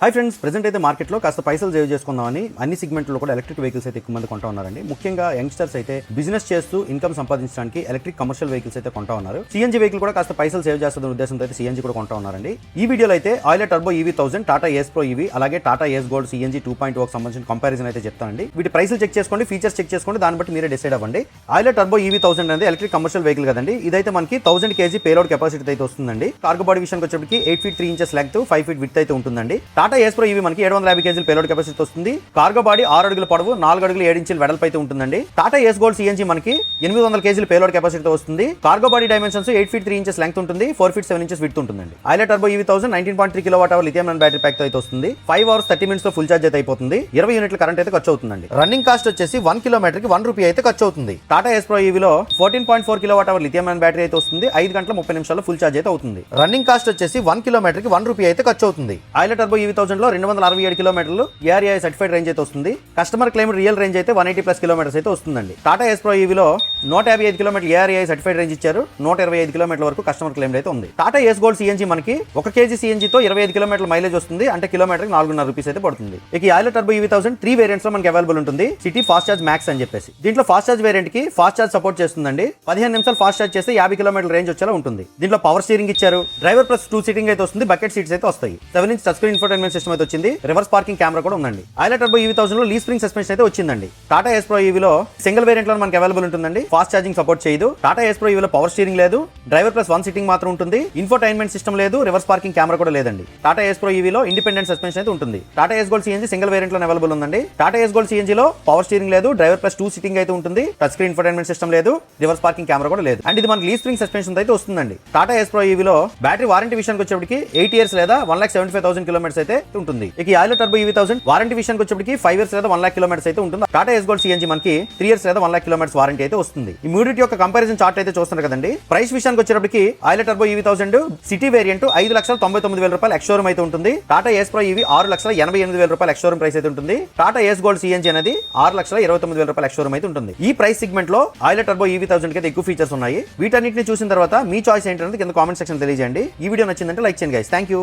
Hi friends, present అయితే మార్కెట్లో కాస్త పైసలు సేవ్ చేసుకుందామని అన్ని సెగ్మెంట్లో కూడా ఎలక్ట్రిక్ వెహికల్స్ అయితే ఎక్కువ మంది కొంటా ఉన్నారండి. ముఖ్యంగా యంగ్స్టర్స్ అయితే బిజినెస్ చేస్తూ ఇన్కమ్ సంపాదించడానికి ఎలక్ట్రిక్ కమర్షియల్ వెహికల్స్ అయితే కొంటా ఉన్నారు. సిఎన్జీ వెహికల్ కూడా కాస్త పైసలు సేవ్ చేస్తున్న ఉద్దేశంతో అయితే సిఎన్జీ కూడా కొంటా ఉన్నారండి. ఈ వీడియోలో అయితే Euler turbo EV 1000, Tata Ace Pro EV, అలాగే టాటా ఏస్ గోల్డ్ సిఎన్జీ 2.0 సంబంధించిన కంపారిజన్ అయితే చెప్తానండి. వీటి ప్రైసులు చెక్ చేసుకోండి, ఫీచర్స్ చెక్ చేసుకోండి, దాన్ని బట్టి మీరే డిసైడ్ అవ్వండి. ఆయిలర్ టర్బో ఈవీ 1000 అనేది ఎలక్ట్రిక్ కమర్షియల్ వెహికల్ కదండి. ఇదైతే మనకి 1000 kg పేలోడ్ కెపాసిటీ అయితే వస్తుందండి. కార్గో బాడీ విషయానికి వచ్చేప్పటికి 8 feet 3 inches length, 5 feet width అయితే ఉంటుందండి. టాటా ఏస్ ప్రో ఈవీ మనకి 750 kg పేలోడ్ కెపాసిటీ వస్తుంది. కార్గో బాడీ 6 అడుగుల పొడవు, 4 అడుగుల 7 ఇంచుల వెడల్పు అయితే ఉంటుందండి. టాటా ఏస్ గోల్డ్ సిఎన్జీ మనకి 800 kg పేలోడ్ కెపాసిటీతో వస్తుంది. Cargo body dimensions 8 feet 3 inches length ఉంటుంది, 4 feet 7 inches విడ్త్ ఉంటుందండి. Euler turbo EV 1000 19.3 kWh lithium ion battery pack తో అయితే వస్తుంది. 5 hours 30 minutes తో ఫుల్ ఛార్జ్ అయితే అయిపోతుంది. 20 యూనిట్ల కరెంట్ అయితే ఖర్చు అవుతుందండి. రన్నింగ్ కాస్ట్ వచ్చేసి 1 కిలోమీటర్ కి 1 రూపీ అయితే ఖర్చు అవుతుంది. టాటా ఏస్ ప్రో ఈవీలో 14.4 kWh లిథియం అయాన్ బ్యాటరీ అయితే వస్తుంది. 5 గంటల 30 నిమిషాల్లో ఫుల్ ఛార్జ్ అయితే అవుతుంది. రన్నింగ్ కాస్ట్ వచ్చేసి 1 కిలోమీటర్ కి 1 రూపీ అయితే ఖర్చు అవుతుంది. ఆయిలర్ టర్బో ఈవీ 1000 లో 267 కిలోమీటర్లు ఏఆర్ఐ సర్టిఫైడ్ రేంజ్ అయితే వస్తుంది. కస్టమర్ క్లెయిమ్ రియల్ రేంజ్ అయితే 180+ కిలోమీటర్స్ అయితే వస్తుందండి. టాటా ఏస్ ప్రో ఈవీలో 155 కిలోమీటర్లు ఏఆర్ఐ సర్టిఫైడ్ రేంజ్ ఇచ్చారు. 125 కిలోమీటర్ల వరకు కస్టమర్ క్లెయిమ్ అయితే ఉంది. టాటా ఏస్ గోల్డ్ సిఎన్జీ మనకి 1 kg సిఎన్జీతో 25 కిలోమీటర్ల మైలేజ్ వస్తుంది. అంటే కిలోమీటర్కి 4.5 రూపీస్ అయితే పడుతుంది. ఇక ఆయిలర్ టర్బో ఈవీ 1000 3 వేరియంట్స్ లో మనకి అవైలబుల్ ఉంటుంది. సిటీ ఫాస్ట్ ఛార్జ్ మ్యాక్స్ అని చెప్పేసి దీంట్లో ఫాస్ట్ ఛార్జ్ వేరియంట్ కి ఫాస్ట్ ఛార్జ్ సపోర్ట్ చేస్తుందండి. 15 నిమిషాలు ఫాస్ట్ ఛార్జ్ చేస్తే 50 కిలోమీటర్ల రేంజ్ వచ్చేలా ఉంటుంది. దీంట్లో పవర్ స్టీరింగ్ ఇచ్చారు. డ్రైవర్ ప్లస్ 2 సీటింగ్ అయితే వస్తుంది. బకెట్ సీట్స్ అయితే వస్తాయి. 7 inch touch screen infotainment system అయితే వచ్చింది. రివర్స్ పార్కింగ్ కెమెరా కూడా ఉందండి. ఆయిలర్ టర్బో ఈవీ 1000 లో లీ స్ప్రింగ్ సస్పెన్షన్ అయితే వచ్చిందండి. టాటా ఏస్ ప్రో ఈవీలో సింగిల్ వేరియంట్ లో మనకి అవైలబుల్ ఉంటుందండి. ఫాస్ట్ ఛార్జింగ్ సపోర్ట్ చేయదు. టాటా ఏస్ ప్రో ఈవీలో పవర్ స్టీరింగ్ లేదు. డ్రైవర్ ప్లస్ 1 సీటింగ్ మాత్రం ఉంటుంది. ఇన్ఫోటైన్మెంట్ సిస్టమ్ లేదు. రివర్స్ పార్కింగ్ కెమెరా కూడా లేదండి. టాటా ఏస్ ప్రో ఈవీలో ఇండిపెండెంట్ సస్పెన్షన్ అయితే ఉంటుంది. Tata Ace Gold CNG single variant లో అవైలబుల్ ఉందండి. టాటా ఏస్ గోల్డ్ సిఎన్జీలో పవర్ స్టీరింగ్ లేదు. డ్రైవర్ ప్లస్ 2 సీటింగ్ అయితే ఉంటుంది. టచ్ స్క్రీన్ ఇన్ఫోటైన్మెంట్ సిస్టమ్ లేదు. రివర్స్ పార్కింగ్ కెమెరా కూడా లేదు. అండ్ ఇది మనకి లీ స్ప్రింగ్ సస్పెన్షన్ అయితే వస్తుందండి. టాటా ఏస్ ప్రో ఈవీలో బ్యాటరీ వారంటీ విషయానికి వచ్చేప్పటికి 8 years లేదా 1,75,000 kilometers అయితే ఉంటుంది. ఇక ఆయిలర్ టర్బో ఈవీ 1000 వారంటీ విషయానికి వచ్చేప్పటికి 5 years లేదా 1,00,000 kilometers అయితే ఉంటుంది. టాటా ఏస్ గోల్డ్ సిఎన్జీ మనకి 3 years లేదా 1,00,000 kilometers వారంటీ అయితే వస్తుంది. ఈ మూడింటి యొక్క కంపారిజన్ చార్ట్ అయితే చూస్తున్నారు కదండి. ప్రైస్ విషయానికి వచ్చేప్పటికి Euler turbo EV 1000 city variant 5,99,000 రూపాయలు ఎక్స్ షోరూమ్ అయితే ఉంటుంది. టాటా ఏస్ ప్రో ఈవీ 6,88,000 రూపాయలు ఎక్స్ షోరూమ్ ప్రైస్ అయితే ఉంటుంది. టాటా ఏస్ గోల్డ్ సిఎన్జీ అనేది 6,29,000 రూపాయలు ఎక్స్ షోరూమ్ అయితే ఉంటుంది. ఈ ప్రైస్ సెగ్మెంట్ లో ఆయిలర్ టర్బో ఈవీ 1000 కి అయితే ఎక్కువ ఫీచర్స్ ఉన్నాయి. వీటన్నిటిని చూసిన తర్వాత మీ చాయిస్ ఏంటనేది కింద కామెంట్ సెక్షన్ తెలియజేయండి. ఈ వీడియో నచ్చిందంటే లైక్ చేయండి గైస్. Thank you.